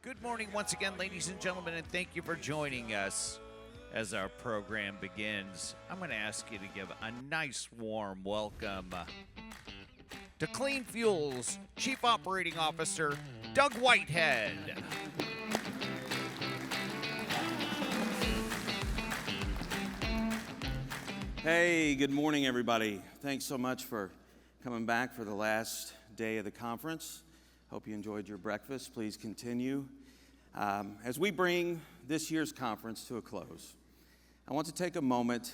Good morning once again, ladies and gentlemen, and thank you for joining us as our program begins. I'm going to ask you to give a nice warm welcome to Clean Fuels Chief Operating Officer, Doug Whitehead. Hey, good morning, everybody. Thanks so much for coming back for the last day of the conference. Hope you enjoyed your breakfast. Please continue. As we bring this year's conference to a close, I want to take a moment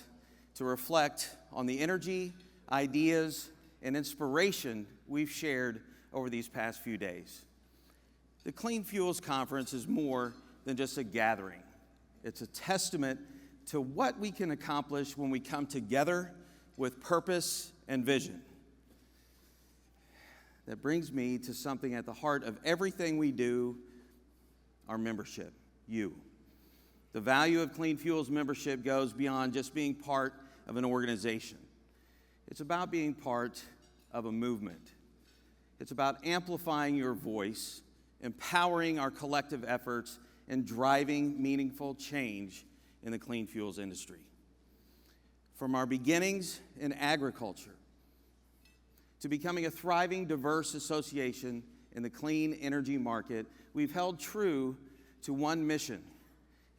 to reflect on the energy, ideas, and inspiration we've shared over these past few days. The Clean Fuels Conference is more than just a gathering. It's a testament to what we can accomplish when we come together with purpose and vision. That brings me to something at the heart of everything we do, our membership, you. The value of Clean Fuels membership goes beyond just being part of an organization. It's about being part of a movement. It's about amplifying your voice, empowering our collective efforts, and driving meaningful change in the clean fuels industry. From our beginnings in agriculture to becoming a thriving, diverse association in the clean energy market, we've held true to one mission: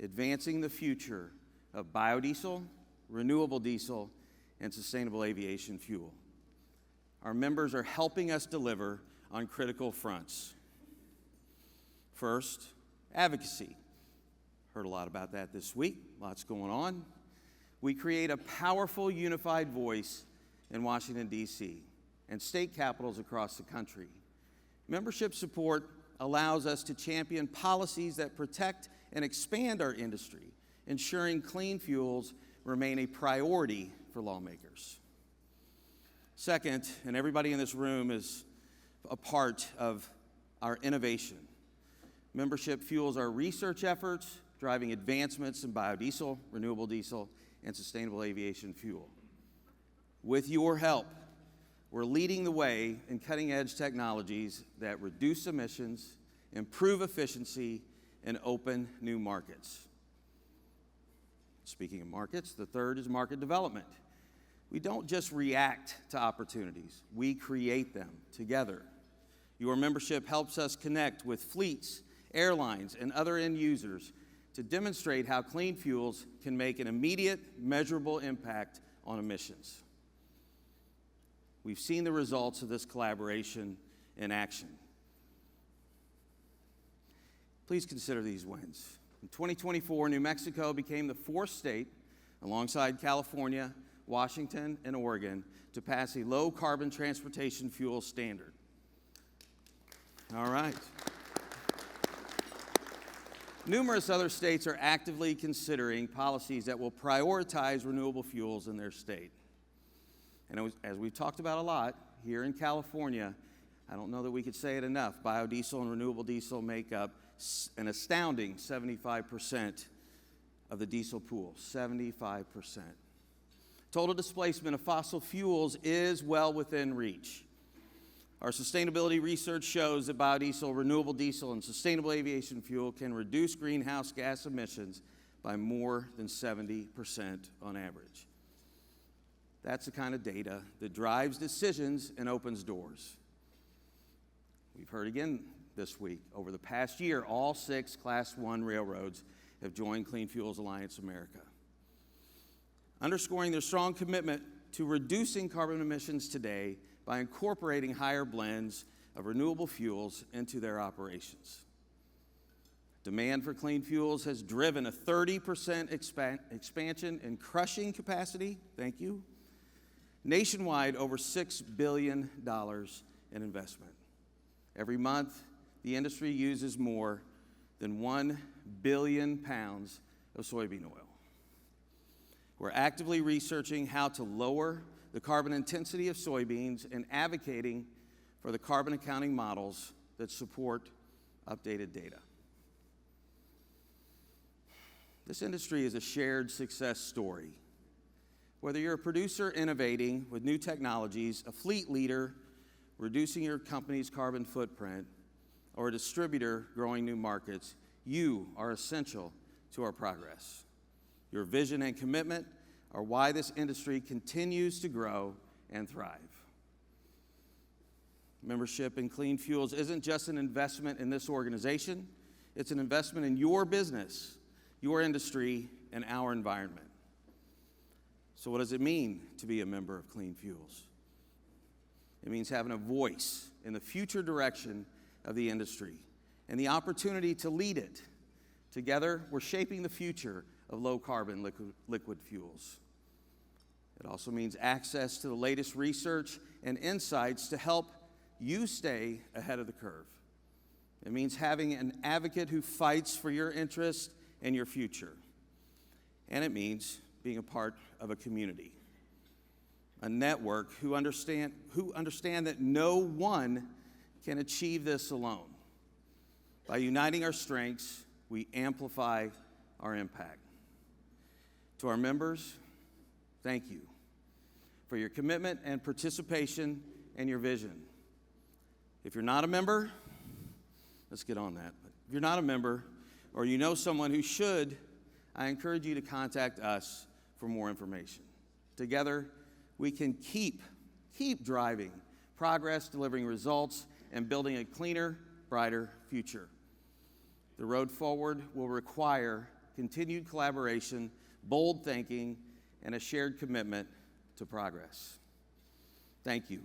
advancing the future of biodiesel, renewable diesel, and sustainable aviation fuel. Our members are helping us deliver on critical fronts. First, advocacy. Heard a lot about that this week. Lots going on. We create a powerful, unified voice in Washington, D.C., and state capitals across the country. Membership support allows us to champion policies that protect and expand our industry, ensuring clean fuels remain a priority for lawmakers. Second, and everybody in this room is a part of our innovation. Membership fuels our research efforts, driving advancements in biodiesel, renewable diesel, and sustainable aviation fuel. With your help, we're leading the way in cutting-edge technologies that reduce emissions, improve efficiency, and open new markets. Speaking of markets, the third is market development. We don't just react to opportunities, we create them together. Your membership helps us connect with fleets, airlines, and other end users to demonstrate how clean fuels can make an immediate, measurable impact on emissions. We've seen the results of this collaboration in action. Please consider these wins. In 2024, New Mexico became the fourth state, alongside California, Washington, and Oregon, to pass a low-carbon transportation fuel standard. All right. Numerous other states are actively considering policies that will prioritize renewable fuels in their state. And as we've talked about a lot, here in California, I don't know that we could say it enough, biodiesel and renewable diesel make up an astounding 75% of the diesel pool, 75%. Total displacement of fossil fuels is well within reach. Our sustainability research shows that biodiesel, renewable diesel, and sustainable aviation fuel can reduce greenhouse gas emissions by more than 70% on average. That's the kind of data that drives decisions and opens doors. We've heard again this week, over the past year, all 6 Class 1 railroads have joined Clean Fuels Alliance America, underscoring their strong commitment to reducing carbon emissions today by incorporating higher blends of renewable fuels into their operations. Demand for clean fuels has driven a 30% expansion in crushing capacity, thank you, nationwide, over $6 billion in investment. Every month, the industry uses more than 1 billion pounds of soybean oil. We're actively researching how to lower the carbon intensity of soybeans and advocating for the carbon accounting models that support updated data. This industry is a shared success story. Whether you're a producer innovating with new technologies, a fleet leader reducing your company's carbon footprint, or a distributor growing new markets, you are essential to our progress. Your vision and commitment are why this industry continues to grow and thrive. Membership in Clean Fuels isn't just an investment in this organization, it's an investment in your business, your industry, and our environment. So what does it mean to be a member of Clean Fuels? It means having a voice in the future direction of the industry and the opportunity to lead it. Together, we're shaping the future of low-carbon liquid fuels. It also means access to the latest research and insights to help you stay ahead of the curve. It means having an advocate who fights for your interest and your future. And it means being a part of a community, a network who understand that no one can achieve this alone. By uniting our strengths, we amplify our impact. To our members, thank you for your commitment and participation and your vision. If you're not a member, let's get on that. But if you're not a member or you know someone who should, I encourage you to contact us for more information. Together, we can keep driving progress, delivering results, and building a cleaner, brighter future. The road forward will require continued collaboration, bold thinking, and a shared commitment to progress. Thank you.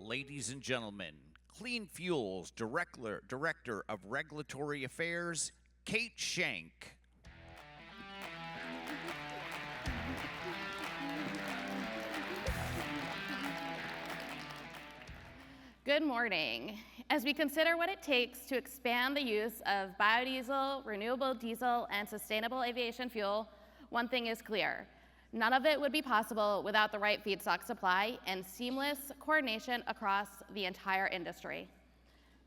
Ladies and gentlemen, Clean Fuels Director of Regulatory Affairs, Kate Shank. Good morning. As we consider what it takes to expand the use of biodiesel, renewable diesel, and sustainable aviation fuel, one thing is clear. None of it would be possible without the right feedstock supply and seamless coordination across the entire industry.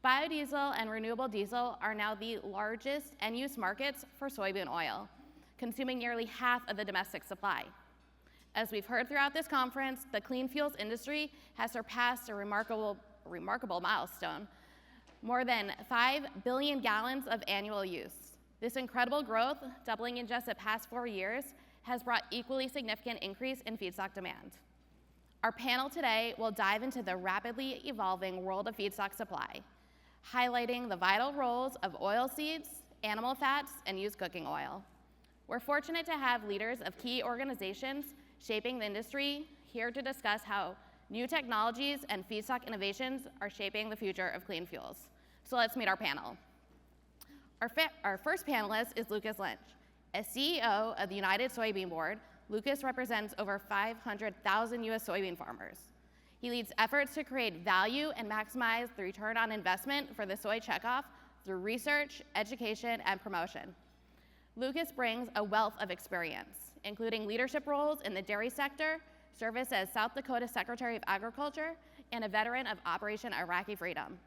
Biodiesel and renewable diesel are now the largest end-use markets for soybean oil, consuming nearly half of the domestic supply. As we've heard throughout this conference, the clean fuels industry has surpassed a remarkable milestone, more than 5 billion gallons of annual use. This incredible growth, doubling in just the past 4 years, has brought equally significant increase in feedstock demand. Our panel today will dive into the rapidly evolving world of feedstock supply, highlighting the vital roles of oilseeds, animal fats, and used cooking oil. We're fortunate to have leaders of key organizations shaping the industry here to discuss how new technologies and feedstock innovations are shaping the future of clean fuels. So let's meet our panel. Our first panelist is Lucas Lynch. As CEO of the United Soybean Board, Lucas represents over 500,000 U.S. soybean farmers. He leads efforts to create value and maximize the return on investment for the soy checkoff through research, education, and promotion. Lucas brings a wealth of experience, including leadership roles in the dairy sector, service as South Dakota Secretary of Agriculture, and a veteran of Operation Iraqi Freedom.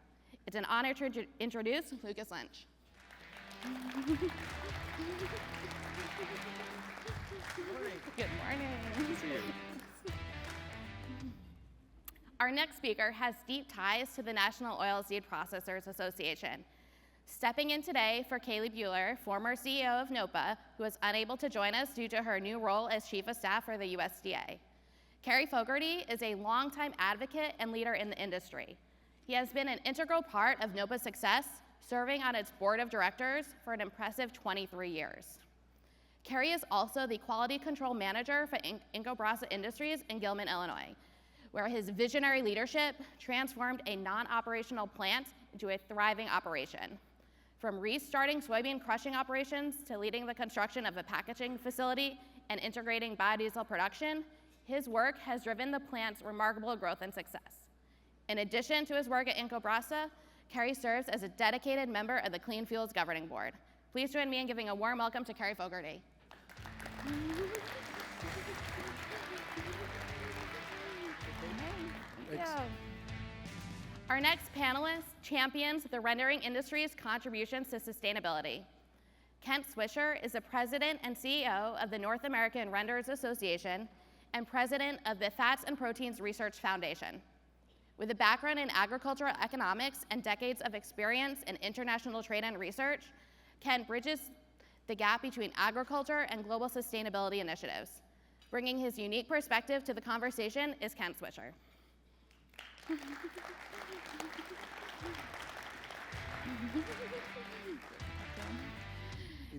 It's an honor to introduce Lucas Lynch. Good morning. Good to see you. Our next speaker has deep ties to the National Oilseed Processors Association. Stepping in today for Kaylee Bueller, former CEO of NOPA, who is unable to join us due to her new role as Chief of Staff for the USDA. Kerry Fogarty is a longtime advocate and leader in the industry. He has been an integral part of NOPA's success, serving on its board of directors for an impressive 23 years. Carrie is also the quality control manager for Inco Industries in Gilman, Illinois, where his visionary leadership transformed a non-operational plant into a thriving operation. From restarting soybean crushing operations to leading the construction of a packaging facility and integrating biodiesel production, his work has driven the plant's remarkable growth and success. In addition to his work at Inco Carrie serves as a dedicated member of the Clean Fuels Governing Board. Please join me in giving a warm welcome to Carrie Fogarty. Thank you. Our next panelist champions the rendering industry's contributions to sustainability. Kent Swisher is the president and CEO of the North American Renderers Association and president of the Fats and Proteins Research Foundation. With a background in agricultural economics and decades of experience in international trade and research, Kent bridges the gap between agriculture and global sustainability initiatives. Bringing his unique perspective to the conversation is Kent Swisher.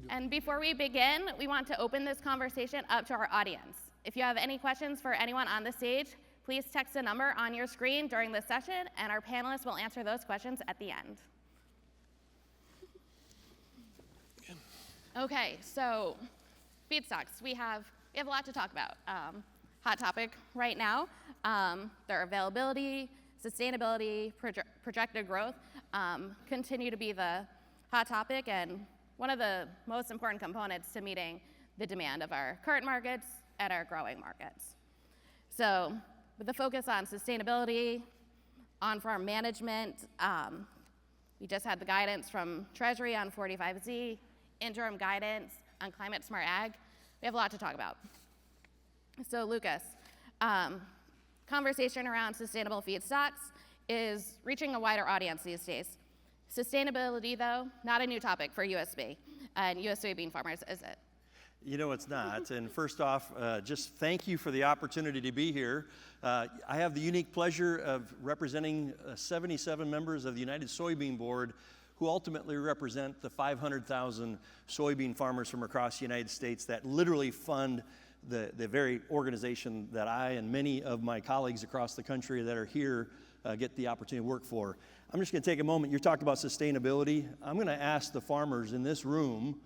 And before we begin, we want to open this conversation up to our audience. If you have any questions for anyone on the stage, please text a number on your screen during this session, and our panelists will answer those questions at the end. Okay, so feedstocks. We have a lot to talk about. Hot topic right now. Their availability, sustainability, projected growth continue to be the hot topic and one of the most important components to meeting the demand of our current markets and our growing markets. So with the focus on sustainability, on-farm management, we just had the guidance from Treasury on 45Z, interim guidance on climate smart ag. We have a lot to talk about. So Lucas, conversation around sustainable feedstocks is reaching a wider audience these days. Sustainability, though, not a new topic for USB and US soybean farmers, is it? You know it's not. And first off, just thank you for the opportunity to be here. I have the unique pleasure of representing 77 members of the United Soybean Board who ultimately represent the 500,000 soybean farmers from across the United States that literally fund the very organization that I and many of my colleagues across the country that are here get the opportunity to work for. I'm just going to take a moment. You're talking about sustainability. I'm going to ask the farmers in this room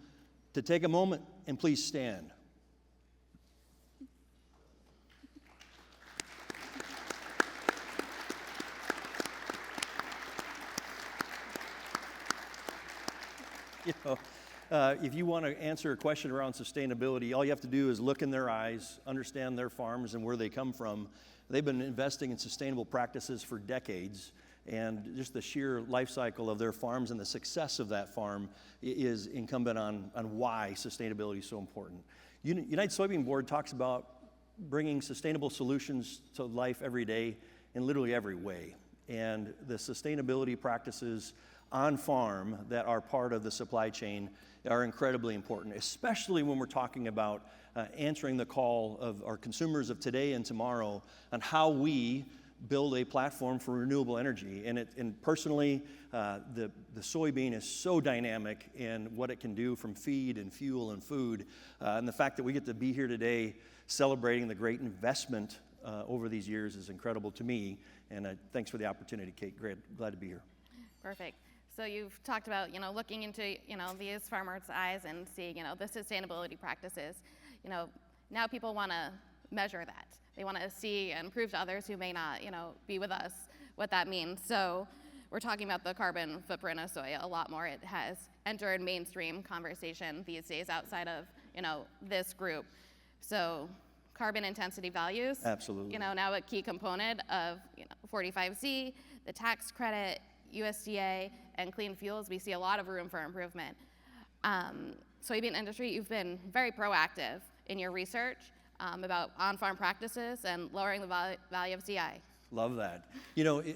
to take a moment and please stand. You know, if you want to answer a question around sustainability, all you have to do is look in their eyes, understand their farms and where they come from. They've been investing in sustainable practices for decades, and just the sheer life cycle of their farms and the success of that farm is incumbent on why sustainability is so important. United Soybean Board talks about bringing sustainable solutions to life every day in literally every way, and the sustainability practices on farm that are part of the supply chain are incredibly important, especially when we're talking about answering the call of our consumers of today and tomorrow on how we build a platform for renewable energy. And personally, the soybean is so dynamic in what it can do from feed and fuel and food. And the fact that we get to be here today celebrating the great investment over these years is incredible to me. And thanks for the opportunity, Kate. Glad to be here. Perfect. So you've talked about, looking into, these farmers' eyes and seeing, the sustainability practices. Now people want to measure that. They want to see and prove to others who may not, be with us what that means. So we're talking about the carbon footprint of soy a lot more. It has entered mainstream conversation these days outside of, this group. So carbon intensity values. Absolutely. Now a key component of, 45Z, the tax credit, USDA, and clean fuels. We see a lot of room for improvement. Soybean industry, you've been very proactive in your research about on-farm practices and lowering the value of CI. Love that.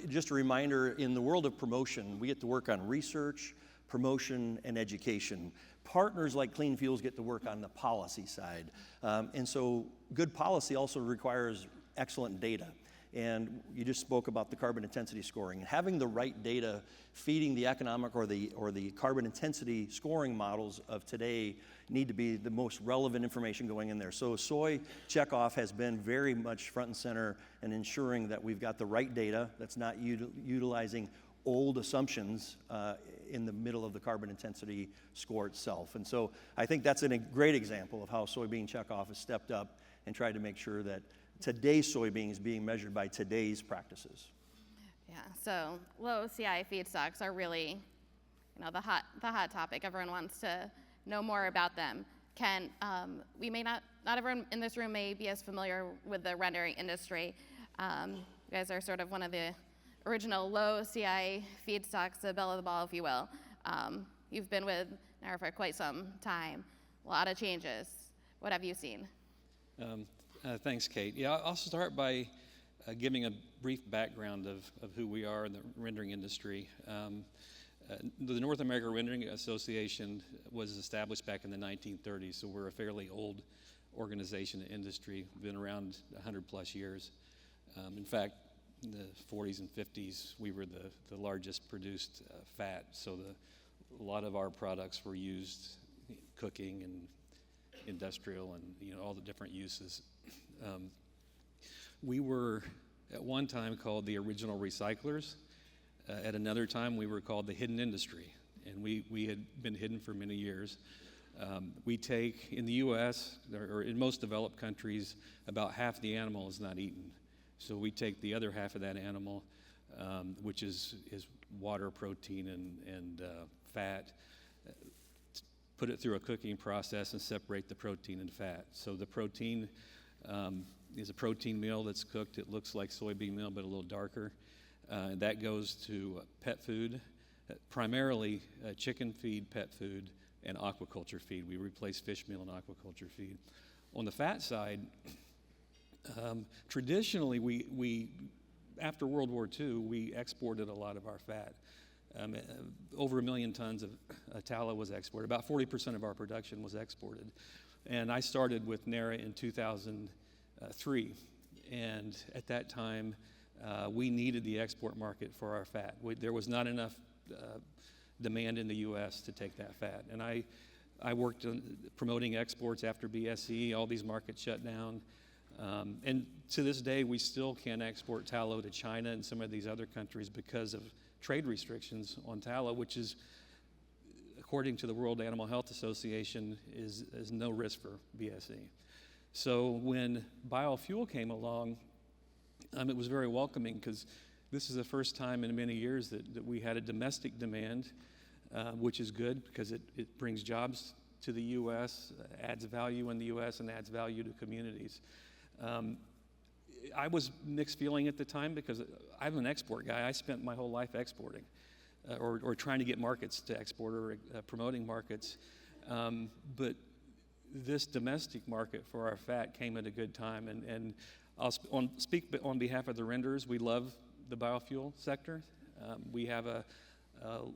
Just a reminder, in the world of promotion, we get to work on research, promotion, and education. Partners like Clean Fuels get to work on the policy side. And so good policy also requires excellent data. And you just spoke about the carbon intensity scoring. Having the right data feeding the economic or the carbon intensity scoring models of today need to be the most relevant information going in there. So soy checkoff has been very much front and center in ensuring that we've got the right data that's not utilizing old assumptions in the middle of the carbon intensity score itself. And so I think that's a great example of how soybean checkoff has stepped up and tried to make sure that today's soybean is being measured by today's practices. Yeah, so low CI feedstocks are really, the hot topic. Everyone wants to know more about them. We may not everyone in this room may be as familiar with the rendering industry. You guys are sort of one of the original low CI feedstocks, the belle of the ball, if you will. You've been with NARA for quite some time. A lot of changes. What have you seen? Thanks, Kate. Yeah, I'll start by giving a brief background of who we are in the rendering industry. The North American Rendering Association was established back in the 1930s, so we're a fairly old organization and industry, been around 100 plus years. In fact, in the 40s and 50s, we were the largest produced fat, so a lot of our products were used cooking and industrial and all the different uses. We were at one time called the original recyclers. At another time, we were called the hidden industry, and we had been hidden for many years. We take, in the U.S., or in most developed countries, about half the animal is not eaten. So we take the other half of that animal, which is water, protein, and fat, put it through a cooking process and separate the protein and fat. So the protein is a protein meal that's cooked. It looks like soybean meal, but a little darker. That goes to pet food, primarily chicken feed, pet food, and aquaculture feed. We replace fish meal and aquaculture feed. On the fat side, traditionally, we after World War II, we exported a lot of our fat. Over 1 million tons of tallow was exported. About 40% of our production was exported. And I started with NARA in 2003. And at that time, we needed the export market for our fat. There was not enough demand in the U.S. to take that fat. And I worked on promoting exports after BSE. All these markets shut down. And to this day, we still can't export tallow to China and some of these other countries because of trade restrictions on tallow, which is, according to the World Animal Health Association, is no risk for BSE. So when biofuel came along, it was very welcoming because this is the first time in many years that we had a domestic demand, which is good because it brings jobs to the U.S., adds value in the U.S., and adds value to communities. I was mixed feeling at the time because I'm an export guy. I spent my whole life exporting or trying to get markets to export or promoting markets. But this domestic market for our fat came at a good time. And I'll speak on behalf of the renderers. We love the biofuel sector. We have a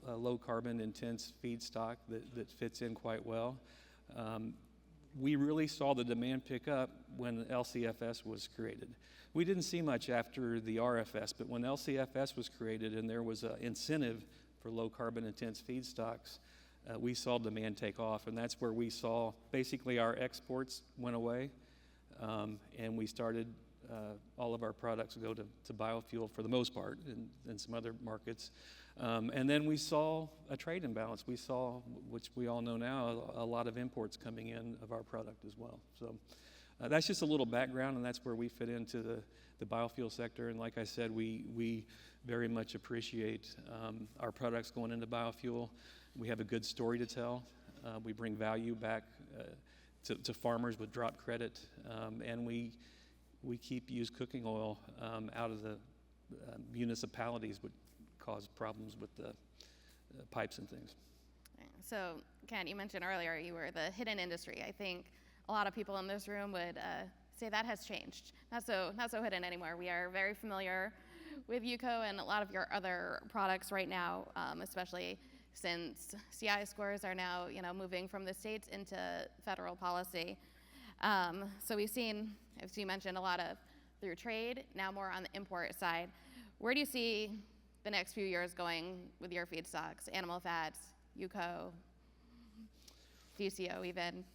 low carbon intense feedstock that fits in quite well. We really saw the demand pick up when LCFS was created. We didn't see much after the RFS, but when LCFS was created and there was an incentive for low carbon intense feedstocks, we saw demand take off, and that's where we saw basically our exports went away, and we started all of our products go to biofuel for the most part, and some other markets. And then we saw a trade imbalance. We saw, which we all know now, a lot of imports coming in of our product as well. So that's just a little background, and that's where we fit into the biofuel sector. And like I said, we very much appreciate our products going into biofuel. We have a good story to tell. We bring value back to farmers with drop credit, and we keep used cooking oil out of the municipalities, which cause problems with the pipes and things. So, Ken, you mentioned earlier you were the hidden industry. I think a lot of people in this room would say that has changed. Not so hidden anymore. We are very familiar with UCO and a lot of your other products right now, especially since CI scores are now moving from the states into federal policy. So we've seen, as you mentioned, a lot of through trade, now more on the import side. Where do you see the next few years going with your feedstocks, animal fats, UCO, UCO even?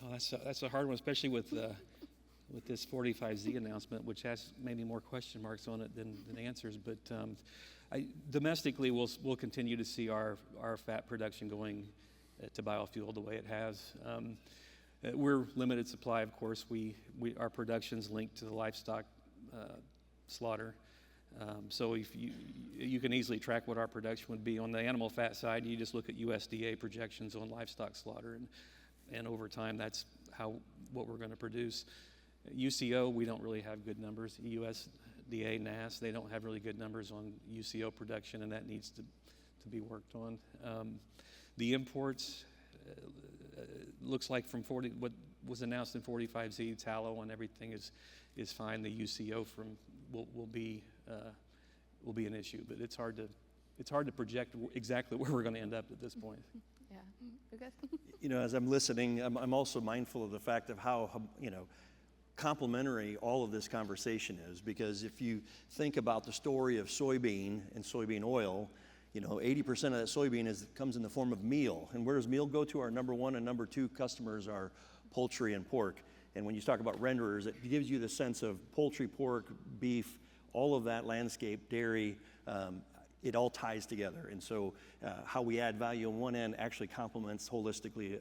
Oh, that's a hard one, especially with this 45Z announcement, which has maybe more question marks on it than answers. But domestically, we'll continue to see our fat production going to biofuel the way it has. We're limited supply, of course. Our production's linked to the livestock slaughter. So if you can easily track what our production would be. On the animal fat side, you just look at USDA projections on livestock slaughter, and over time, that's what we're going to produce. UCO, we don't really have good numbers. USDA, NAS, they don't have really good numbers on UCO production, and that needs to be worked on. The imports, looks like from what was announced in 45Z, tallow and everything is fine. The UCO will be an issue, but it's hard to project exactly where we're going to end up at this point. Yeah, Lucas? You know, as I'm listening, I'm also mindful of the fact of how complementary all of this conversation is, because if you think about the story of soybean and soybean oil, 80% of that soybean comes in the form of meal. And where does meal go to? Our number one and number two customers are poultry and pork. And when you talk about renderers, it gives you the sense of poultry, pork, beef, all of that landscape, dairy, it all ties together. And so how we add value on one end actually complements holistically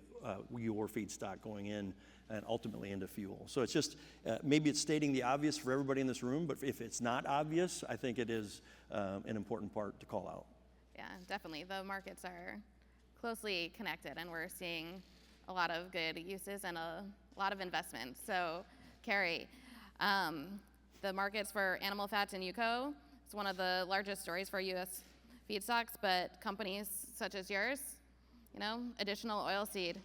your feedstock going in and ultimately into fuel. So it's just, maybe it's stating the obvious for everybody in this room, but if it's not obvious, I think it is an important part to call out. Yeah, definitely. The markets are closely connected, and we're seeing a lot of good uses and a lot of investment. So, Carrie, the markets for animal fats and UCO is one of the largest stories for U.S. feedstocks, but companies such as yours, additional oilseed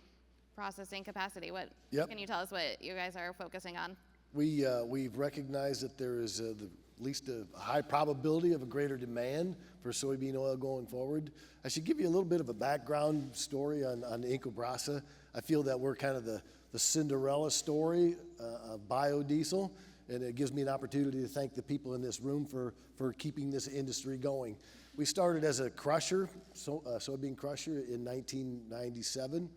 processing capacity. Yep. Can you tell us what you guys are focusing on? We've recognized that there is at least a high probability of a greater demand for soybean oil going forward. I should give you a little bit of a background story on Incobrasa. I feel that we're kind of the Cinderella story of biodiesel, and it gives me an opportunity to thank the people in this room for keeping this industry going. We started as a crusher, soybean crusher in 1997.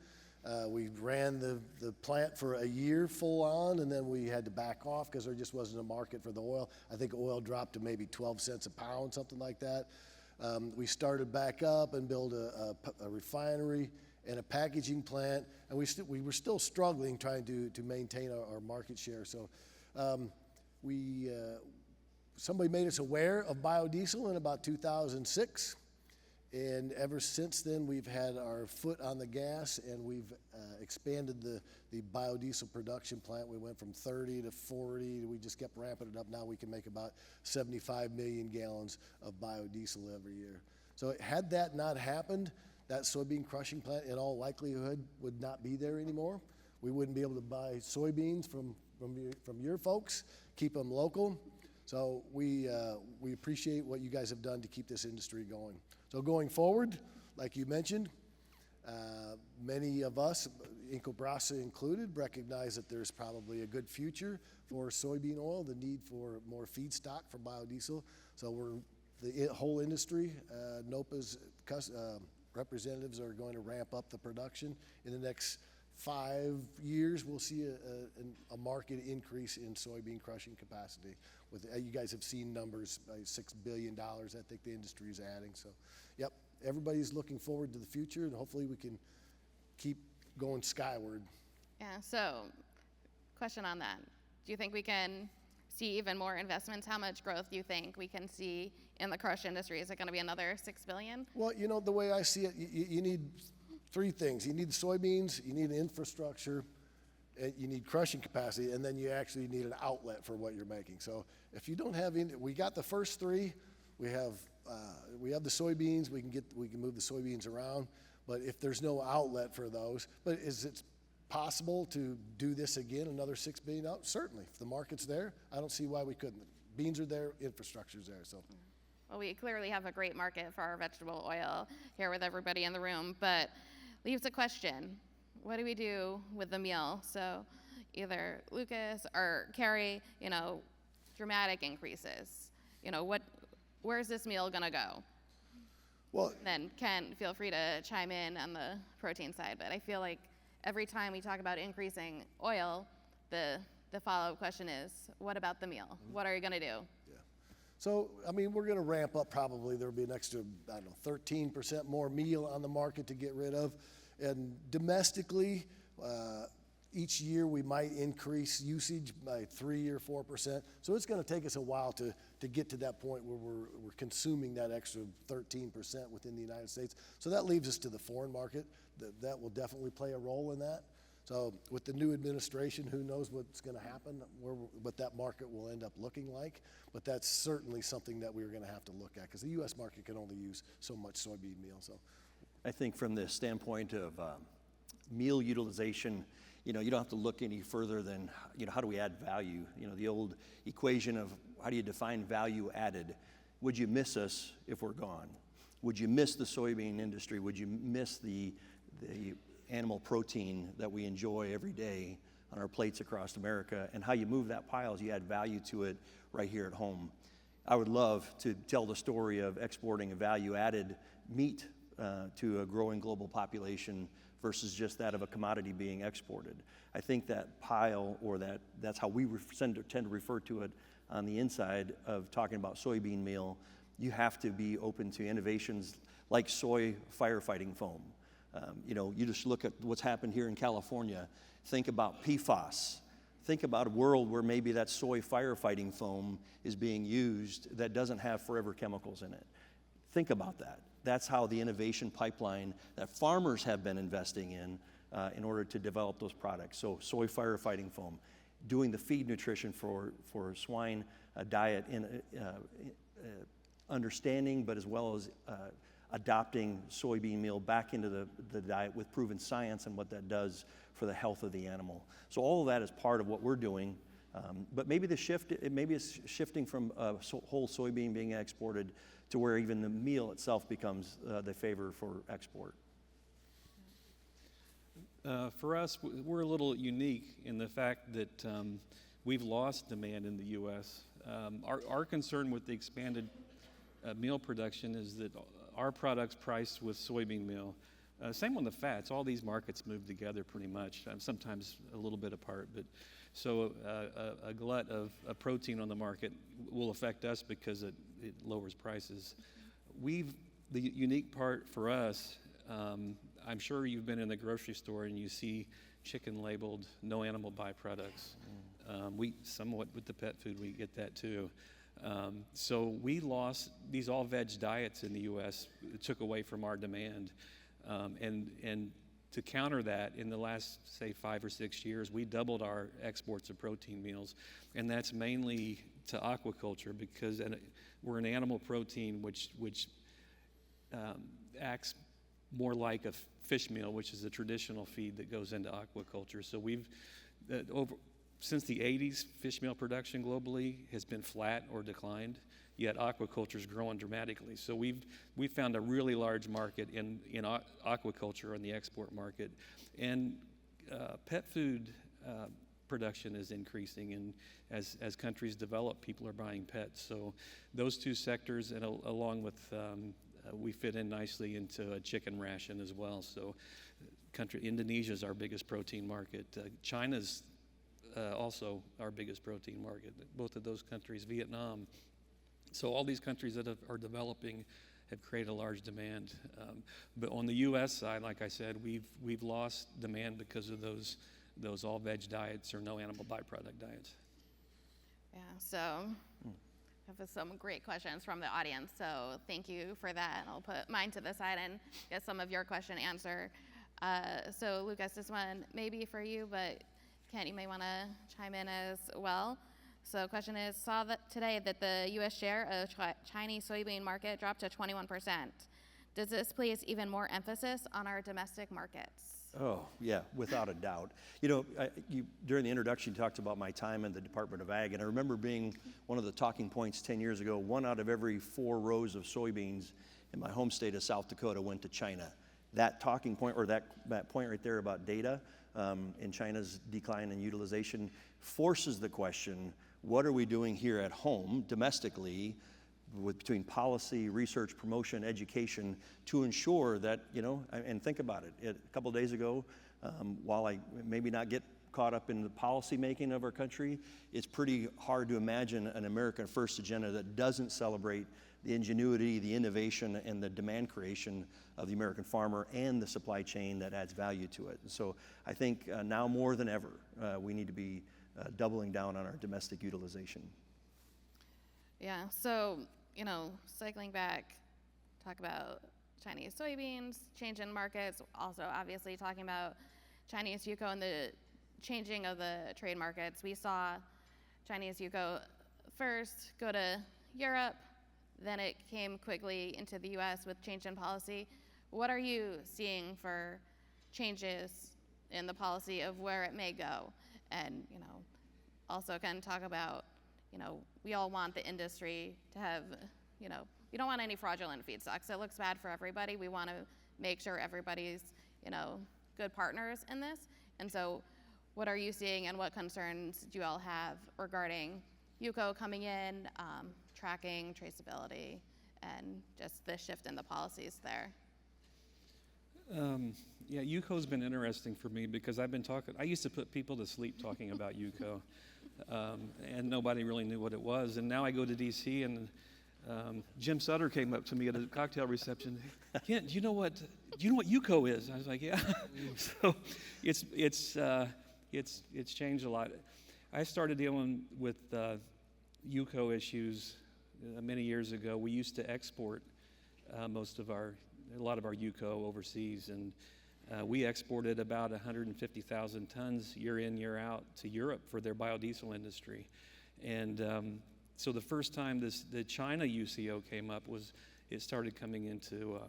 We ran the plant for a year full on, and then we had to back off because there just wasn't a market for the oil. I think oil dropped to maybe 12 cents a pound, something like that. We started back up and built a refinery and a packaging plant, and we were still struggling trying to maintain our market share. So somebody made us aware of biodiesel in about 2006. And ever since then, we've had our foot on the gas, and we've expanded the biodiesel production plant. We went from 30 to 40. We just kept ramping it up. Now we can make about 75 million gallons of biodiesel every year. So had that not happened, that soybean crushing plant in all likelihood would not be there anymore. We wouldn't be able to buy soybeans from your folks, keep them local. So we appreciate what you guys have done to keep this industry going. So going forward, like you mentioned, many of us, Incobrasa included, recognize that there's probably a good future for soybean oil, the need for more feedstock for biodiesel. So the whole industry, NOPA's representatives are going to ramp up the production. In the next 5 years, we'll see a market increase in soybean crushing capacity. You guys have seen numbers, $6 billion I think the industry is adding. So, yep, everybody's looking forward to the future, and hopefully we can keep going skyward. Yeah, so question on that. Do you think we can see even more investments? How much growth do you think we can see in the crush industry? Is it going to be another $6 billion? Well, the way I see it, you need three things. You need the soybeans, you need an infrastructure, and you need crushing capacity, and then you actually need an outlet for what you're making. So if you don't have any, we got the first three. We have the soybeans. We can move the soybeans around. But if there's no outlet for those, but is it possible to do this again, another $6 billion? Certainly. If the market's there, I don't see why we couldn't. Beans are there, infrastructure's there. So. Well, we clearly have a great market for our vegetable oil here with everybody in the room, but leaves a question. What do we do with the meal? So either Lucas or Carrie, dramatic increases, where's this meal gonna go? Well, Then Ken, feel free to chime in on the protein side, but I feel like every time we talk about increasing oil, the follow-up question is, what about the meal? What are you gonna do? so, I mean, we're going to ramp up probably. There'll be an extra, 13% more meal on the market to get rid of. And domestically, each year we might increase usage by 3 or 4%. So it's going to take us a while to get to that point where we're consuming that extra 13% within the United States. So that leaves us to the foreign market. That will definitely play a role in that. So with the new administration, who knows what's going to happen, what that market will end up looking like. But that's certainly something that we're going to have to look at, because the U.S. market can only use so much soybean meal. So I think from the standpoint of meal utilization, you don't have to look any further than, how do we add value? The old equation of how do you define value added? Would you miss us if we're gone? Would you miss the soybean industry? Would you miss the animal protein that we enjoy every day on our plates across America? And how you move that pile is you add value to it right here at home. I would love to tell the story of exporting a value-added meat to a growing global population versus just that of a commodity being exported. I think that pile, or that's how we tend to refer to it on the inside of talking about soybean meal. You have to be open to innovations like soy firefighting foam. You just look at what's happened here in California. Think about PFAS. Think about a world where maybe that soy firefighting foam is being used that doesn't have forever chemicals in it. Think about that. That's how the innovation pipeline that farmers have been investing in order to develop those products. So soy firefighting foam, doing the feed nutrition for swine diet in understanding, but as well as adopting soybean meal back into the diet with proven science and what that does for the health of the animal. So all of that is part of what we're doing. But maybe it's shifting from whole soybean being exported to where even the meal itself becomes the favor for export. For us, we're a little unique in the fact that we've lost demand in the U.S. Our concern with the expanded meal production is that our products priced with soybean meal. Same on the fats. All these markets move together pretty much, sometimes a little bit apart. But so a glut of protein on the market will affect us because it lowers prices. The unique part for us, I'm sure you've been in the grocery store and you see chicken labeled no animal byproducts. We somewhat with the pet food, we get that too. So we lost these all veg diets in the U.S. It took away from our demand. And to counter that, in the last, say, 5 or 6 years, we doubled our exports of protein meals. And that's mainly to aquaculture because we're an animal protein which acts more like a fish meal, which is a traditional feed that goes into aquaculture. So we've, since the 80s, fish meal production globally has been flat or declined, yet aquaculture is growing dramatically. So we've found a really large market in aquaculture on the export market. And pet food production is increasing, and as countries develop, people are buying pets. So those two sectors, and along with we fit in nicely into a chicken ration as well. So Indonesia is our biggest protein market. China's also our biggest protein market. Both of those countries, Vietnam. So all these countries that are developing have created a large demand. But on the U.S. side, like I said, we've lost demand because of those all veg diets or no animal byproduct diets. Yeah, so I have some great questions from the audience, so thank you for that. I'll put mine to the side and get some of your question answer. So Lucas, this one may be for you, but Kent, you may want to chime in as well. So the question is, saw that today that the U.S. share of Chinese soybean market dropped to 21%. Does this place even more emphasis on our domestic markets? Oh, yeah, without a doubt. During the introduction, you talked about my time in the Department of Ag, and I remember being one of the talking points 10 years ago, 1 out of every 4 rows of soybeans in my home state of South Dakota went to China. That talking point, or that point right there about data in China's decline in utilization, forces the question, what are we doing here at home domestically between policy, research, promotion, education to ensure that, and think about it. A couple of days ago, while I maybe not get caught up in the policy making of our country, it's pretty hard to imagine an America First agenda that doesn't celebrate the ingenuity, the innovation, and the demand creation of the American farmer and the supply chain that adds value to it. And so I think now more than ever, we need to be doubling down on our domestic utilization. Yeah, so, cycling back, talk about Chinese soybeans, change in markets, also obviously talking about Chinese UCO and the changing of the trade markets. We saw Chinese UCO first go to Europe, then it came quickly into the US with change in policy. What are you seeing for changes in the policy of where it may go? And, also can talk about, we all want the industry to have, we don't want any fraudulent feedstocks. It looks bad for everybody. We want to make sure everybody's, good partners in this. And so what are you seeing and what concerns do you all have regarding UCO coming in, tracking, traceability, and just the shift in the policies there? Yeah, UCO's been interesting for me because I used to put people to sleep talking about UCO, and nobody really knew what it was. And now I go to DC and Jim Sutter came up to me at a cocktail reception. Kent, do you know what UCO is? I was like, yeah. So it's changed a lot. I started dealing with UCO issues many years ago. We used to export a lot of our UCO overseas, and we exported about 150,000 tons year in, year out to Europe for their biodiesel industry. And so the first time the China UCO came up it started coming into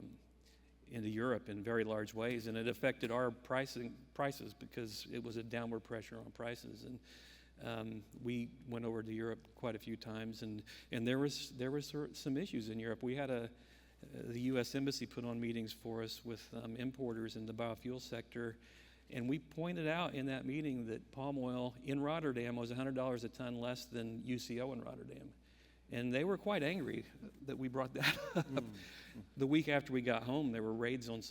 Europe in very large ways, and it affected our prices because it was a downward pressure on prices. And we went over to Europe quite a few times, and there was some issues in Europe. We had the U.S. Embassy put on meetings for us with importers in the biofuel sector, and we pointed out in that meeting that palm oil in Rotterdam was $100 a ton less than UCO in Rotterdam. And they were quite angry that we brought that up. The week after we got home, there were raids on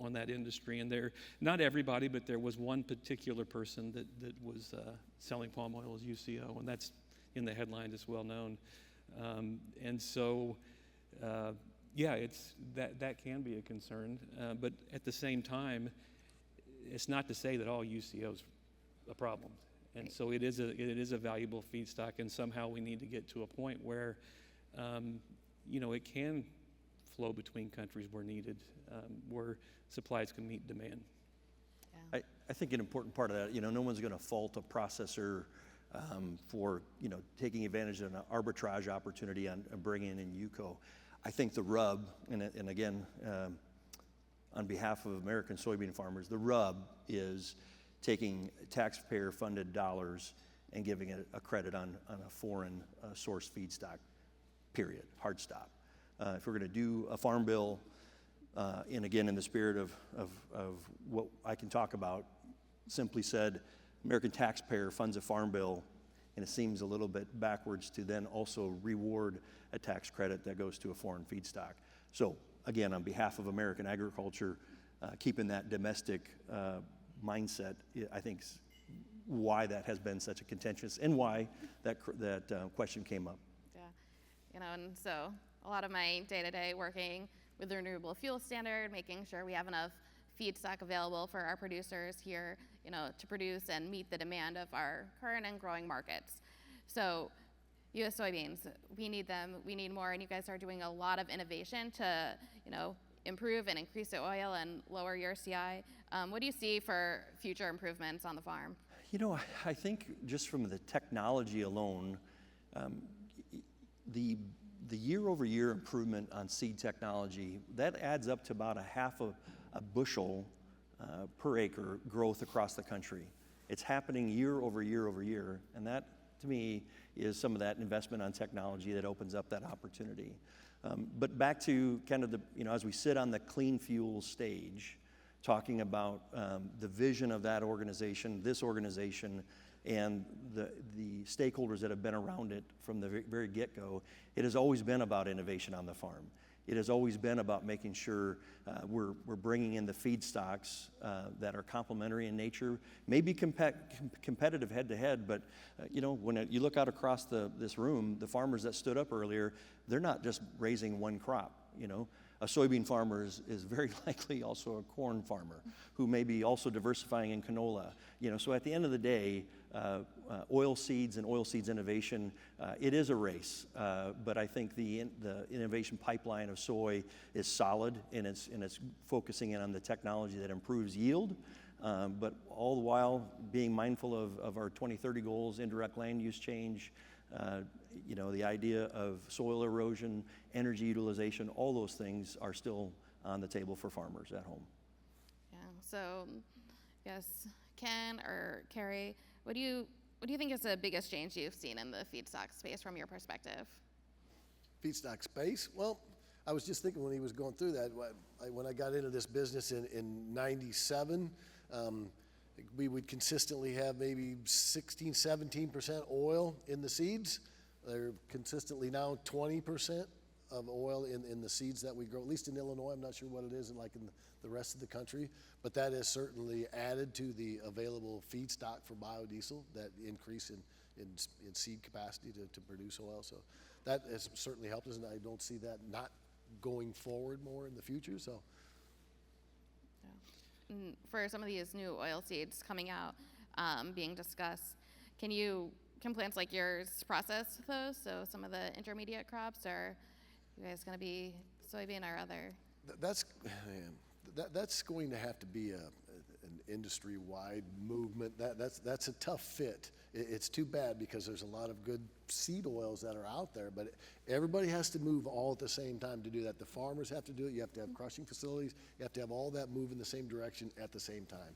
on that industry, and not everybody, but there was one particular person that was selling palm oil as UCO, and that's in the headlines. It's well known. And so, yeah, that can be a concern, but at the same time, it's not to say that all UCO is a problem. And so it is a valuable feedstock, and somehow we need to get to a point where, it can flow between countries where needed, where supplies can meet demand. Yeah. I think an important part of that, no one's going to fault a processor for, taking advantage of an arbitrage opportunity on bringing in UCO. I think the rub, and again, on behalf of American soybean farmers, the rub is taking taxpayer-funded dollars and giving it a credit on a foreign source feedstock, period, hard stop. If we're going to do a farm bill, and again, in the spirit of what I can talk about, simply said, American taxpayer funds a farm bill, and it seems a little bit backwards to then also reward a tax credit that goes to a foreign feedstock. So again, on behalf of American agriculture, keeping that domestic mindset, I think, is why that has been such a contentious, and why that question came up. Yeah, and so a lot of my day-to-day working with the renewable fuel standard, making sure we have enough feedstock available for our producers here, to produce and meet the demand of our current and growing markets. So U.S. soybeans, we need them, we need more, and you guys are doing a lot of innovation to, improve and increase the oil and lower your CI. What do you see for future improvements on the farm? I think just from the technology alone, the year-over-year improvement on seed technology, that adds up to about a half a bushel per acre growth across the country. It's happening year over year over year, and that, to me, is some of that investment on technology that opens up that opportunity. But back to kind of as we sit on the clean fuel stage, talking about the vision of that organization, this organization, and the stakeholders that have been around it from the very get-go, it has always been about innovation on the farm. It has always been about making sure we're bringing in the feedstocks that are complementary in nature, maybe competitive head-to-head, but when you look out across this room, the farmers that stood up earlier, they're not just raising one crop. A soybean farmer is very likely also a corn farmer who may be also diversifying in canola. So at the end of the day, oilseeds and oilseeds innovation, it is a race. But I think the innovation pipeline of soy is solid, and it's focusing in on the technology that improves yield, but all the while being mindful of our 2030 goals, indirect land use change, the idea of soil erosion, energy utilization, all those things are still on the table for farmers at home. Yeah. So, yes, Ken or Carrie, what do you think is the biggest change you've seen in the feedstock space from your perspective? Feedstock space? Well, I was just thinking when he was going through that, when I got into this business in 97, we would consistently have maybe 16, 17% oil in the seeds. They're consistently now 20% of oil in the seeds that we grow, at least in Illinois. I'm not sure what it is in the rest of the country, but that has certainly added to the available feedstock for biodiesel, that increase in seed capacity to produce oil. So that has certainly helped us, and I don't see that not going forward more in the future. So. And for some of these new oil seeds coming out, being discussed, can plants like yours process those? So some of the intermediate crops, are you guys going to be soybean or other? That's going to have to be an industry-wide movement. That's a tough fit. It's too bad because there's a lot of good seed oils that are out there, but everybody has to move all at the same time to do that. The farmers have to do it. You have to have crushing facilities. You have to have all that move in the same direction at the same time.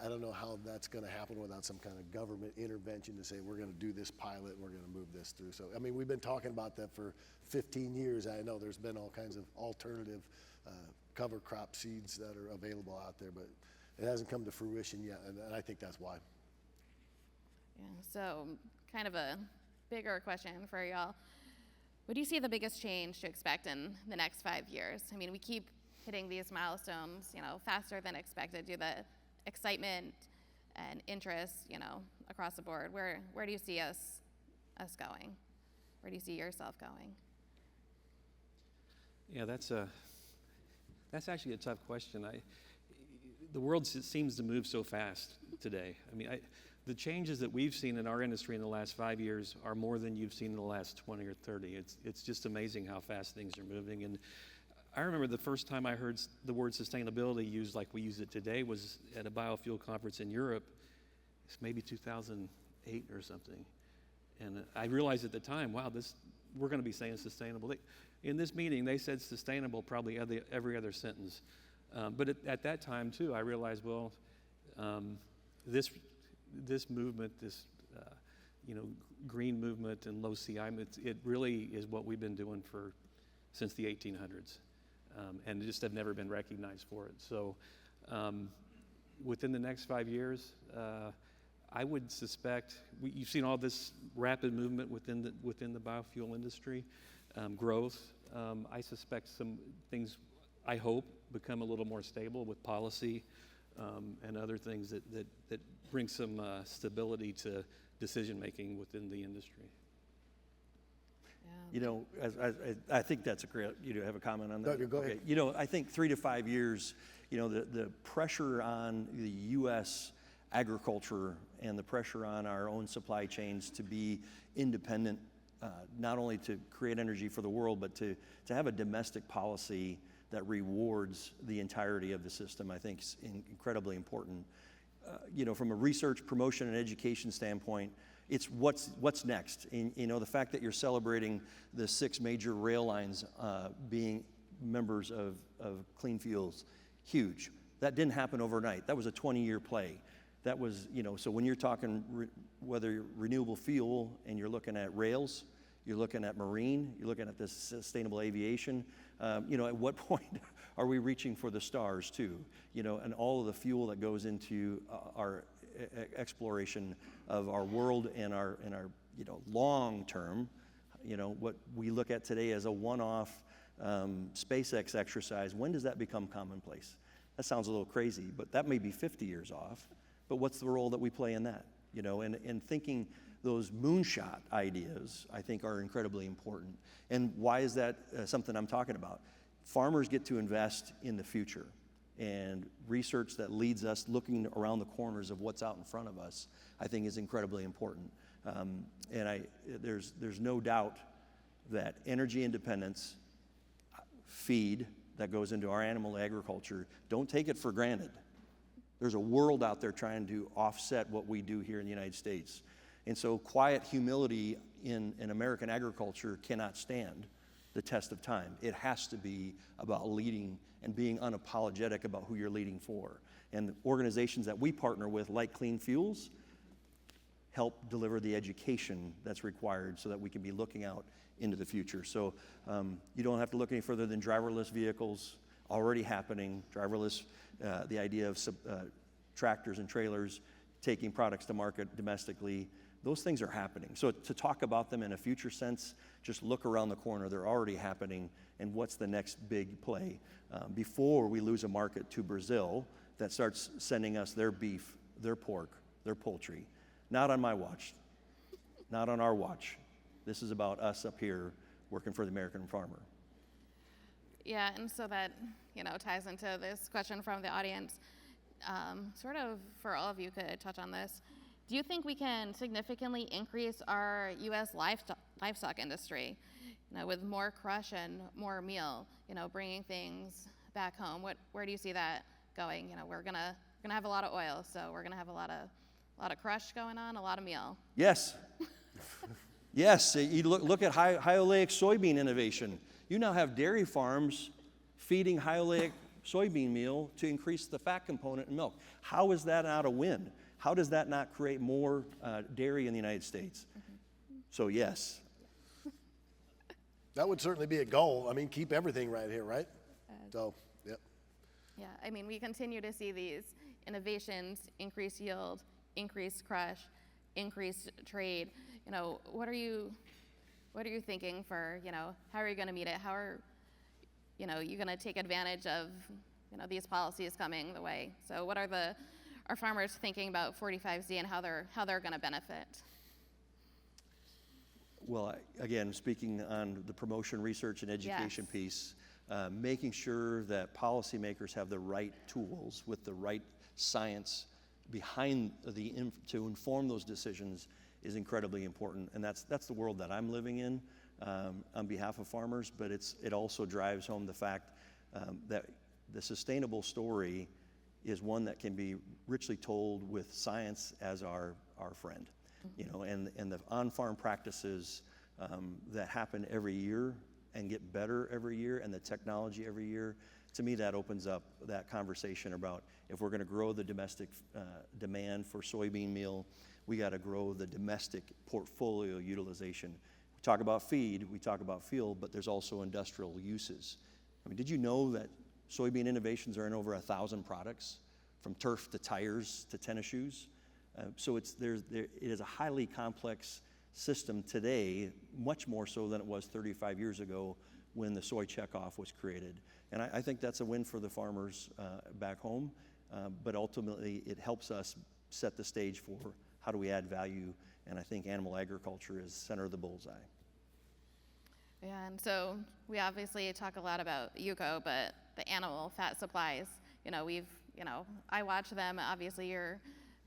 I don't know how that's going to happen without some kind of government intervention to say we're going to do this pilot and we're going to move this through. So, I mean, we've been talking about that for 15 years. I know there's been all kinds of alternative cover crop seeds that are available out there, but it hasn't come to fruition yet, and I think that's why. Yeah, so kind of a bigger question for y'all. What do you see the biggest change to expect in the next 5 years? I mean, we keep hitting these milestones, faster than expected due to the excitement and interest, across the board. Where do you see us going? Where do you see yourself going? Yeah, that's actually a tough question. The world seems to move so fast today. I mean, the changes that we've seen in our industry in the last 5 years are more than you've seen in the last 20 or 30. It's just amazing how fast things are moving. And I remember the first time I heard the word sustainability used like we use it today was at a biofuel conference in Europe. It's maybe 2008 or something. And I realized at the time, wow, we're going to be saying sustainable. In this meeting, they said sustainable probably every other sentence. But at that time, too, I realized, well, this movement, this green movement and low CI, it really is what we've been doing since the 1800s, and just have never been recognized for it. So within the next 5 years, I would suspect you've seen all this rapid movement within the biofuel industry, growth. I suspect some things, I hope, become a little more stable with policy and other things that bring some stability to decision making within the industry. Yeah. I think that's a great. You have a comment on that? No, go ahead. Okay. I think 3 to 5 years. The pressure on the U.S. agriculture and the pressure on our own supply chains to be independent, not only to create energy for the world, but to have a domestic policy that rewards the entirety of the system, I think is incredibly important. From a research, promotion, and education standpoint, it's what's next. The fact that you're celebrating the 6 major rail lines being members of Clean Fuels, huge. That didn't happen overnight. That was a 20-year play. That was, so when you're talking whether you're renewable fuel and you're looking at rails, you're looking at marine, you're looking at this sustainable aviation, at what point are we reaching for the stars too? And all of the fuel that goes into our exploration of our world and our long term. What we look at today as a one-off SpaceX exercise, when does that become commonplace? That sounds a little crazy, but that may be 50 years off. But what's the role that we play in that? And thinking those moonshot ideas, I think, are incredibly important. And why is that something I'm talking about? Farmers get to invest in the future, and research that leads us looking around the corners of what's out in front of us, I think, is incredibly important. There's no doubt that energy independence, feed that goes into our animal agriculture, don't take it for granted. There's a world out there trying to offset what we do here in the United States. And so quiet humility in American agriculture cannot stand the test of time. It has to be about leading and being unapologetic about who you're leading for. And the organizations that we partner with, like Clean Fuels, help deliver the education that's required so that we can be looking out into the future. So you don't have to look any further than driverless vehicles already happening, the idea of tractors and trailers taking products to market domestically. Those things are happening. So to talk about them in a future sense, just look around the corner. They're already happening. And what's the next big play? Before we lose a market to Brazil that starts sending us their beef, their pork, their poultry. Not on my watch. Not on our watch. This is about us up here working for the American farmer. Yeah, and so that, ties into this question from the audience. Sort of for all of you could touch on this. Do you think we can significantly increase our U.S. livestock industry, with more crush and more meal, bringing things back home? Where do you see that going? We're gonna have a lot of oil, so we're gonna have a lot of crush going on, a lot of meal. Yes. Yes, you look at high oleic soybean innovation. You now have dairy farms feeding high oleic soybean meal to increase the fat component in milk. How is that not a win? How does that not create more dairy in the United States? Mm-hmm. So yes. That would certainly be a goal. I mean, keep everything right here, right? So, yep. Yeah, we continue to see these innovations, increase yield, increase crush, increase trade. What are you thinking for, how are you going to meet it? How are, you going to take advantage of, these policies coming the way? So what are our farmers thinking about 45Z and how they're going to benefit? Well, again, speaking on the promotion, research, and education Yes. piece, making sure that policymakers have the right tools with the right science behind to inform those decisions is incredibly important, and that's the world that I'm living in on behalf of farmers. But it also drives home the fact that the sustainable story is one that can be richly told with science as our friend, and the on-farm practices that happen every year and get better every year, and the technology every year. To me, that opens up that conversation about if we're going to grow the domestic demand for soybean meal, we got to grow the domestic portfolio utilization. We talk about feed, we talk about fuel, but there's also industrial uses. Did you know that soybean innovations are in over 1,000 products, from turf to tires to tennis shoes? So it is a highly complex system today, much more so than it was 35 years ago when the soy checkoff was created. And I think that's a win for the farmers back home, but ultimately it helps us set the stage for how do we add value, and I think animal agriculture is center of the bullseye. Yeah, and so we obviously talk a lot about UCO, but the animal fat supplies, I watch them. Obviously, you're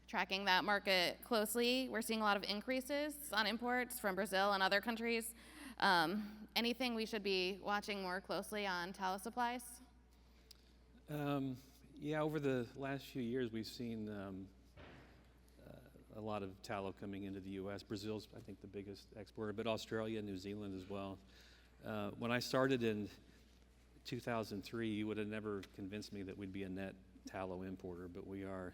tracking that market closely. We're seeing a lot of increases on imports from Brazil and other countries. Anything we should be watching more closely on tallow supplies? Yeah, over the last few years, we've seen a lot of tallow coming into the U.S. Brazil's, I think, the biggest exporter, but Australia and New Zealand as well. When I started in 2003, you would have never convinced me that we'd be a net tallow importer, but we are.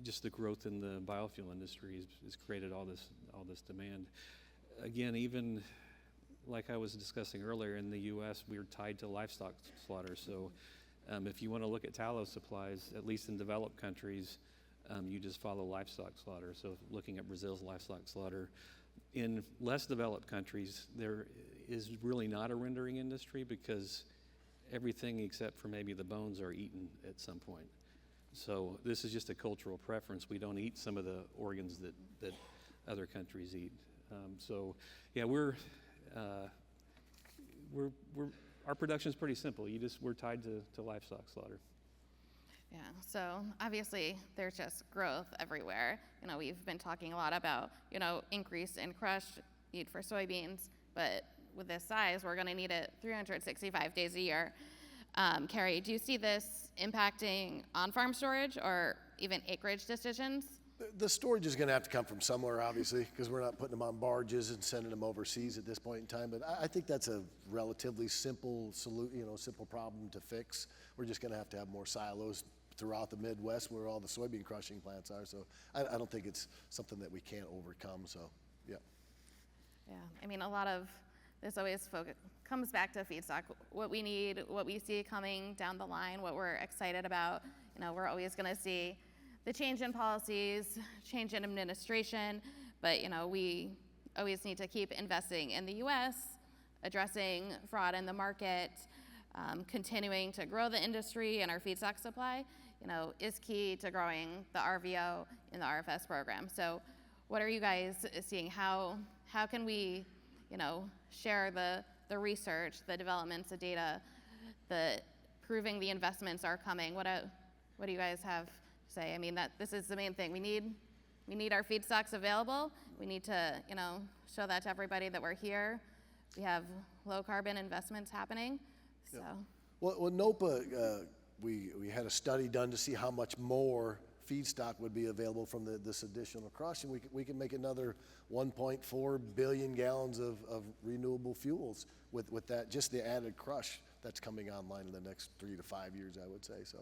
Just the growth in the biofuel industry has created all this demand. Again, even like I was discussing earlier, in the U.S., we're tied to livestock slaughter. So if you want to look at tallow supplies, at least in developed countries, you just follow livestock slaughter. So looking at Brazil's livestock slaughter, in less developed countries, there is really not a rendering industry because everything except for maybe the bones are eaten at some point. So this is just a cultural preference. We don't eat some of the organs that other countries eat. So yeah, our production is pretty simple. We're tied to livestock slaughter. Yeah, so obviously there's just growth everywhere. We've been talking a lot about, increase in crush need for soybeans, but with this size, we're gonna need it 365 days a year. Carrie, do you see this impacting on-farm storage or even acreage decisions? The storage is going to have to come from somewhere, obviously, because we're not putting them on barges and sending them overseas at this point in time. But I think that's a relatively simple simple problem to fix. We're just going to have more silos throughout the Midwest where all the soybean crushing plants are. So I don't think it's something that we can't overcome. So, yeah. Yeah, a lot of this always comes back to feedstock. What we need, what we see coming down the line, what we're excited about. We're always going to see the change in policies, change in administration, but we always need to keep investing in the U.S., addressing fraud in the market, continuing to grow the industry and our feedstock supply, is key to growing the RVO in the RFS program. So what are you guys seeing? How can we, share the research, the developments, the data, the proving the investments are coming? What do you guys have to say? That this is the main thing. We need our feedstocks available. We need to, show that to everybody that we're here. We have low carbon investments happening. So. Well, NOPA, we had a study done to see how much more feedstock would be available from this additional crush, and we can make another 1.4 billion gallons of renewable fuels with that, just the added crush that's coming online in the next 3 to 5 years, I would say. So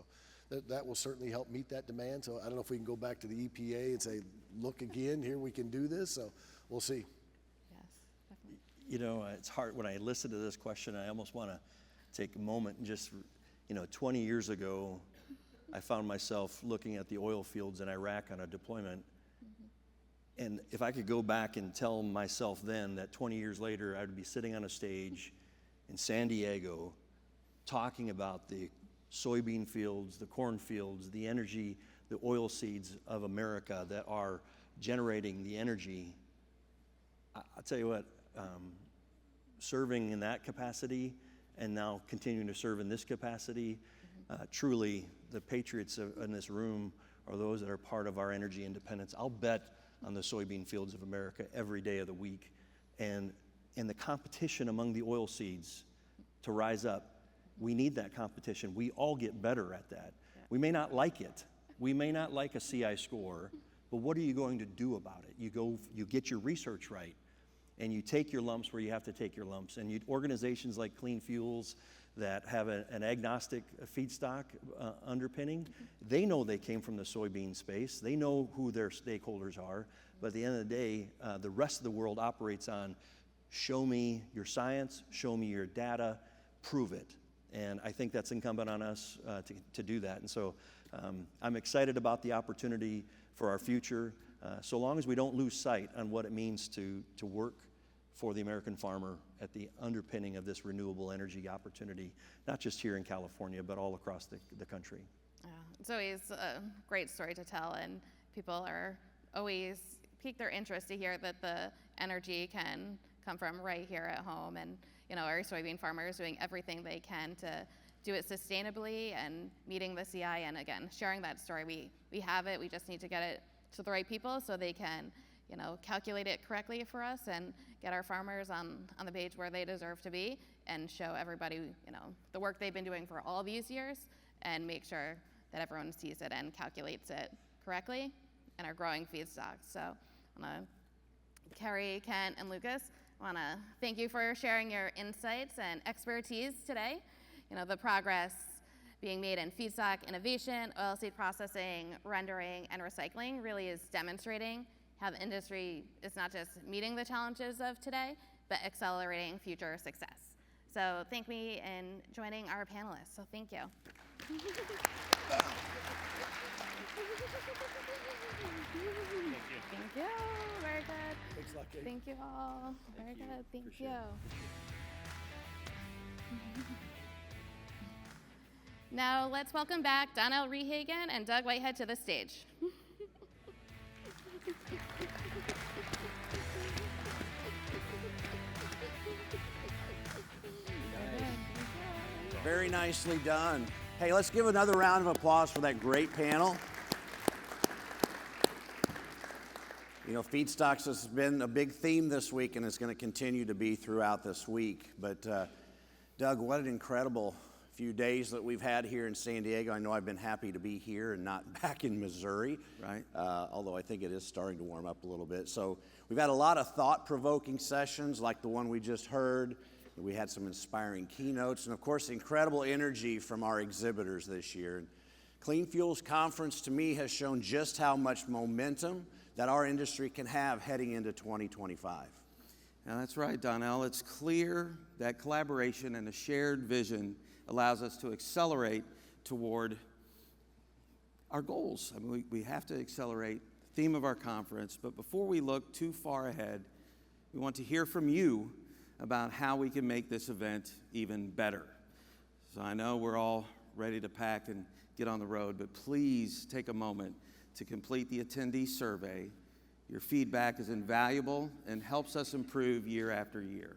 that will certainly help meet that demand. So I don't know if we can go back to the EPA and say, look again, here we can do this. So we'll see. Yes, definitely. It's hard when I listen to this question. I almost want to take a moment and just, 20 years ago, I found myself looking at the oil fields in Iraq on a deployment. Mm-hmm. And if I could go back and tell myself then that 20 years later, I would be sitting on a stage in San Diego talking about the soybean fields, the corn fields, the energy, the oil seeds of America that are generating the energy. I'll tell you what, serving in that capacity and now continuing to serve in this capacity, truly the patriots in this room are those that are part of our energy independence. I'll bet on the soybean fields of America every day of the week. And the competition among the oil seeds to rise up, we need that competition. We all get better at that. Yeah. We may not like it. We may not like a CI score, but what are you going to do about it? You get your research right, and you take your lumps where you have to take your lumps. And organizations like Clean Fuels that have an agnostic feedstock underpinning, they know they came from the soybean space. They know who their stakeholders are. But at the end of the day, the rest of the world operates on show me your science, show me your data, prove it. And I think that's incumbent on us to do that. And so I'm excited about the opportunity for our future, so long as we don't lose sight on what it means to work for the American farmer at the underpinning of this renewable energy opportunity, not just here in California, but all across the country. Yeah, it's always a great story to tell, and people are always pique their interest to hear that the energy can come from right here at home. And our soybean farmers doing everything they can to do it sustainably and meeting the CI. And again, sharing that story, we have it. We just need to get it to the right people so they can calculate it correctly for us and get our farmers on the page where they deserve to be and show everybody, the work they've been doing for all these years and make sure that everyone sees it and calculates it correctly and are growing feedstocks. So I want to, Carrie, Kent, and Lucas, I want to thank you for sharing your insights and expertise today. The progress being made in feedstock innovation, oilseed processing, rendering, and recycling really is demonstrating how the industry is not just meeting the challenges of today, but accelerating future success. So thank me in joining our panelists. So thank you. Thank you. Very good. Thanks a lot, Kate. Thank you all. Very good. Thank Appreciate you. it. Now let's welcome back Donnell Rehagen and Doug Whitehead to the stage. Very nicely done. Hey, let's give another round of applause for that great panel. You know, feedstocks has been a big theme this week, and it's going to continue to be throughout this week. But Doug, what an incredible few days that we've had here in San Diego. I know I've been happy to be here and not back in Missouri, Right. Although I think it is starting to warm up a little bit. So we've had a lot of thought-provoking sessions like the one we just heard. We had some inspiring keynotes, and of course, incredible energy from our exhibitors this year. And Clean Fuels Conference, to me, has shown just how much momentum that our industry can have heading into 2025. Now, that's right, Donnell. It's clear that collaboration and a shared vision allows us to accelerate toward our goals. I mean, we have to accelerate the theme of our conference, but before we look too far ahead, we want to hear from you about how we can make this event even better. So I know we're all ready to pack and get on the road, but please take a moment to complete the attendee survey. Your feedback is invaluable and helps us improve year after year.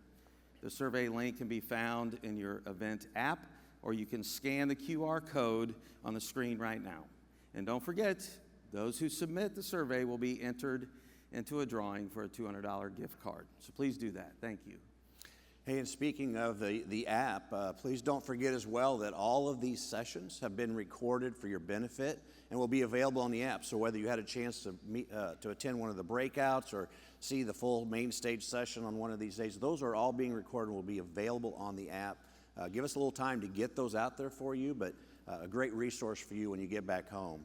The survey link can be found in your event app, or you can scan the QR code on the screen right now. And don't forget, those who submit the survey will be entered into a drawing for a $200 gift card. So please do that. Thank you. Hey, and speaking of the app, please don't forget as well that all of these sessions have been recorded for your benefit and will be available on the app. So whether you had a chance to to attend one of the breakouts or see the full main stage session on one of these days, those are all being recorded and will be available on the app. Give us a little time to get those out there for you, but a great resource for you when you get back home.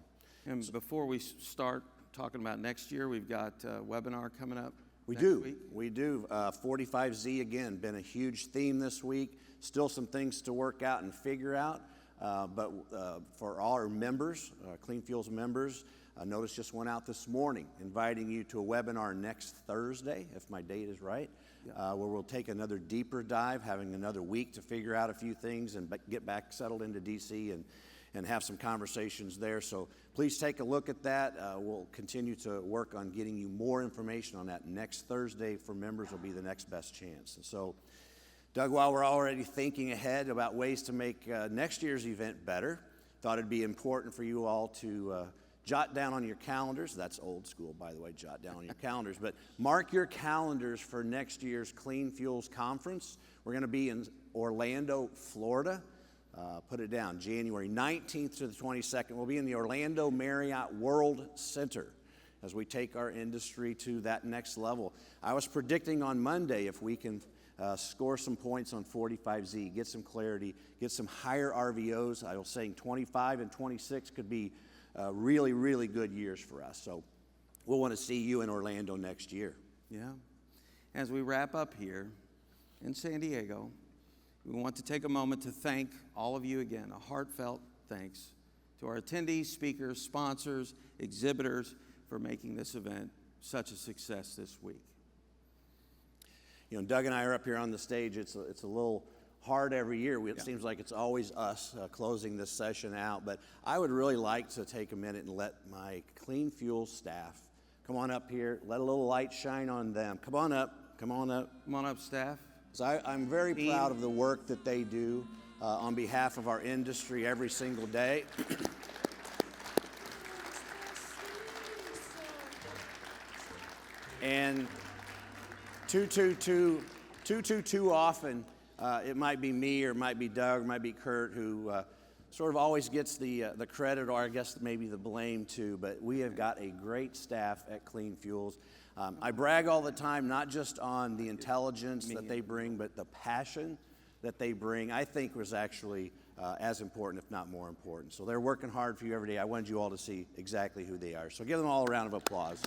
And before we start talking about next year, we've got a webinar coming up. We next do. week. We do. 45Z, again, been a huge theme this week. Still some things to work out and figure out. But for all our members, Clean Fuels members, notice just went out this morning inviting you to a webinar next Thursday, if my date is right, where we'll take another deeper dive, having another week to figure out a few things and get back settled into DC and have some conversations there. So please take a look at that. We'll continue to work on getting you more information on that. Next Thursday for members will be the next best chance. And so, Doug, while we're already thinking ahead about ways to make next year's event better, thought it'd be important for you all to jot down on your calendars. That's old school, by the way, jot down on your calendars. But mark your calendars for next year's Clean Fuels Conference. We're going to be in Orlando, Florida. Put it down, January 19th to the 22nd. We'll be in the Orlando Marriott World Center as we take our industry to that next level. I was predicting on Monday if we can score some points on 45Z, get some clarity, get some higher RVOs. I was saying 25 and 26 could be really, really good years for us. So we'll want to see you in Orlando next year. Yeah. As we wrap up here in San Diego, we want to take a moment to thank all of you again, a heartfelt thanks to our attendees, speakers, sponsors, exhibitors for making this event such a success this week. You know, Doug and I are up here on the stage. It's a little hard every year. It seems like it's always us closing this session out. But I would really like to take a minute and let my Clean Fuels staff come on up here. Let a little light shine on them. Come on up. Come on up. Come on up, staff. So I'm very proud of the work that they do on behalf of our industry every single day. And too often, it might be me or it might be Doug or it might be Kurt who sort of always gets the credit, or I guess maybe the blame too, but we have got a great staff at Clean Fuels. I brag all the time, not just on the intelligence that they bring, but the passion that they bring, I think was actually as important, if not more important. So they're working hard for you every day. I wanted you all to see exactly who they are. So give them all a round of applause.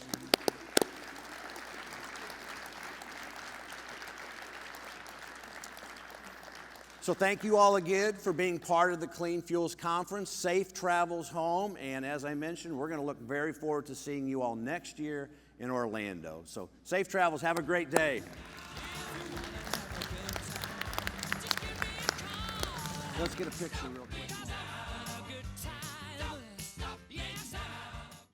So thank you all again for being part of the Clean Fuels Conference. Safe travels home. And as I mentioned, we're going to look very forward to seeing you all next year in Orlando. So safe travels. Have a great day. Let's get a picture real quick.